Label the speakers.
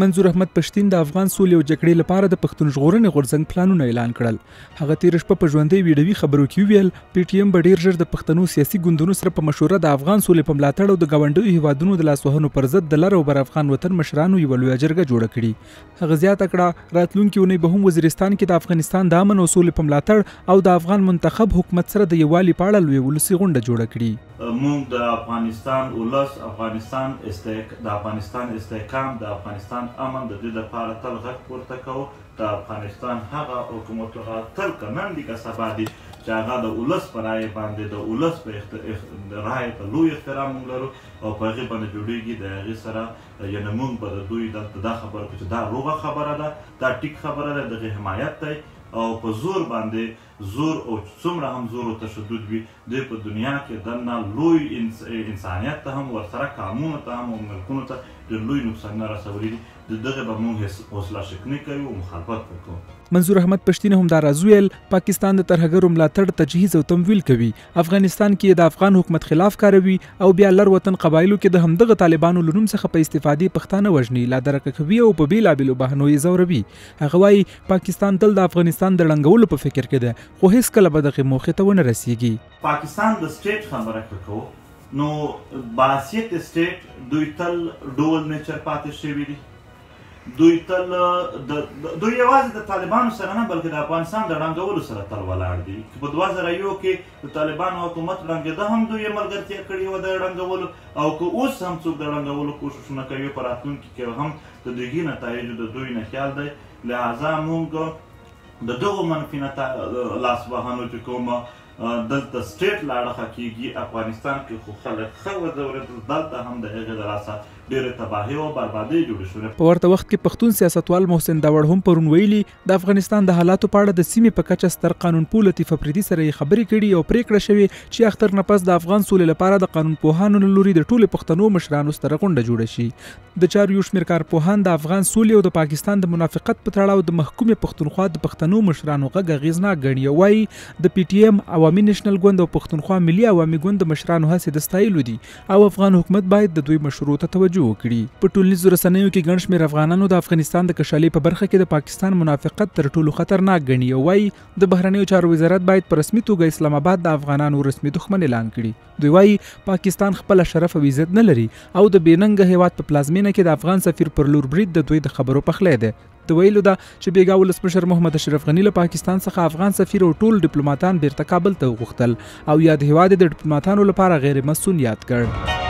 Speaker 1: منظور احمد پښتين د افغان سولې او جګړې لپاره د پښتون ژغورنې غورځنګ پلانونه اعلان کړل. هغه تیر شپه په ژوندۍ ویډیوي خبرو کې ویل پی ټی ایم به ډیر ژر د پښتنو سیاسي ګوندونو سره په مشوره د افغان سولې په ملاتړ او د ګاونډیو هیوادونو د لاسوهنو پر ضد د لر او بر افغان وطن مشرانو یوه لویه جرګه جوړه کړي. هغه زیاته کړه راتلونکي اونۍ به هم وزیرستان کې د افغانستان د امن او سولې په ملاتړ او د افغان منتخب حکومت سره د یووالي په اړه لویه ولسي غونډه جوړه کړي.
Speaker 2: موږ د افغانستان ولس د افغانستان استحکام د افغانستان امن د دې لپاره تل غږ پورته کوو. د افغانستان هغه حکومتونه تل که نن دي که سبا دي چې هغه د ولس په رایې باندې د ولس په رایې ته لوی احترام موږ لرو او په هغې باندې جوړېږي. د هغې سره یعنې موږ به د دوی دلته دا خبره کوو چې دا روغه خبره ده، دا ټیک خبره ده، دغې حمایت دی او په زور باندې زور او څومره هم زور او تشدد وي دوی په دنیا کې دننه لوی انسانیت ته هم ورسره قانونو ته هم او ملکونو ته ډېر لوی نقصانونه رسولي دي. د دغې به موږ حوصله شکني کوو او مخالفت وکړو.
Speaker 1: منظور احمد پښتين هم دا راز ویل پاکستان د ترهګرو ملاتړ تجهیز او تمویل کوي. افغانستان کې د افغان حکومت خلاف کاروي او بیا لر وطن قبایلو کې د همدغه طالبانو له نوم څخه په استفادې پښتانه وژني، لا درکه کوي او په بېلابېلو بهانو یې ځوروي. هغه وایي پاکستان تل د افغانستان د ړنګولو په فکر کې ده خو هیڅکله به دغې موخې ته ونه رسیږي.
Speaker 2: پاکستان د سټیټ خبره که کوو نو بحثیت سټیټ دوی تل ډول نیچر پاتې شوي دي. دوی تل دوی یوازې د طالبانو سره نه بلکې د افغانستان د ړنګولو سره تل ولاړ دي. په 2001 کې د طالبانو حکومت ړنګېده هم دوی یې ملګرتیا کړې وه د ړنګولو او که اوس هم څوک د ړنګولو کوښښونه کوي په راتلونکي کې هم د دغې نتایجو د دوی نه خیال دی. لهذا موږ د دغو منفي لاسوهنو چې کومه دلته سټیټ له اړخه کېږي افغانستان کې خو خلک ښه وځورېدل، دلته هم د هغې د لاسه ډېرې تباهۍ او بربادۍ جوړې شوې.
Speaker 1: په ورته وخت کې پښتون سیاستوال محسن داوړ هم پرون ویلي د افغانستان د حالاتو په اړه د سیمې په کچه ستر قانونپوه لطیف افریدي سره یې خبرې کړي او پرېکړه شوې چې اختر نه پس د افغان سولې لپاره د قانونپوهانو له لوري د ټولو پښتنو مشرانو ستره غونډه جوړه شي. د چارو یو شمېر کارپوهان د افغان سولې او د پاکستان د منافقت په تړاو د محکومې پښتونخوا د پښتنو مشرانو غږ اغېزناک ګڼي او وایي د پی ټي ایم عوامي نېشنل ګوند او پښتونخوا ملي عوامي ګوند د مشرانو هڅې د ستایلو دي او افغان حکومت باید د دوی مشورو ته توجه وکړي. په ټولنیزو رسنیو کې ګڼ شمېر افغانانو د افغانستان د کشالۍ په برخه کې د پاکستان منافقت تر ټولو خطرناک ګڼي او وایي د بهرنیو چارو وزارت باید په رسمي توګه اسلام آباد د افغانانو رسمي دښمن اعلان کړي. دوی وایي پاکستان خپله شرف او عزت نه لري او د بېننګه هیواد په پلازمینه کې د افغان سفیر پر لور برید د دوی د خبرو پخلی دی. د ویلو ده چې بیګا ولسمشر محمد اشرف غني له پاکستان څخه افغان سفیر او ټول ډیپلوماټان بیرته کابل ته وغوښتل او یا د هیواد د ډیپلوماټانو لپاره غیر مسؤلیت کړ.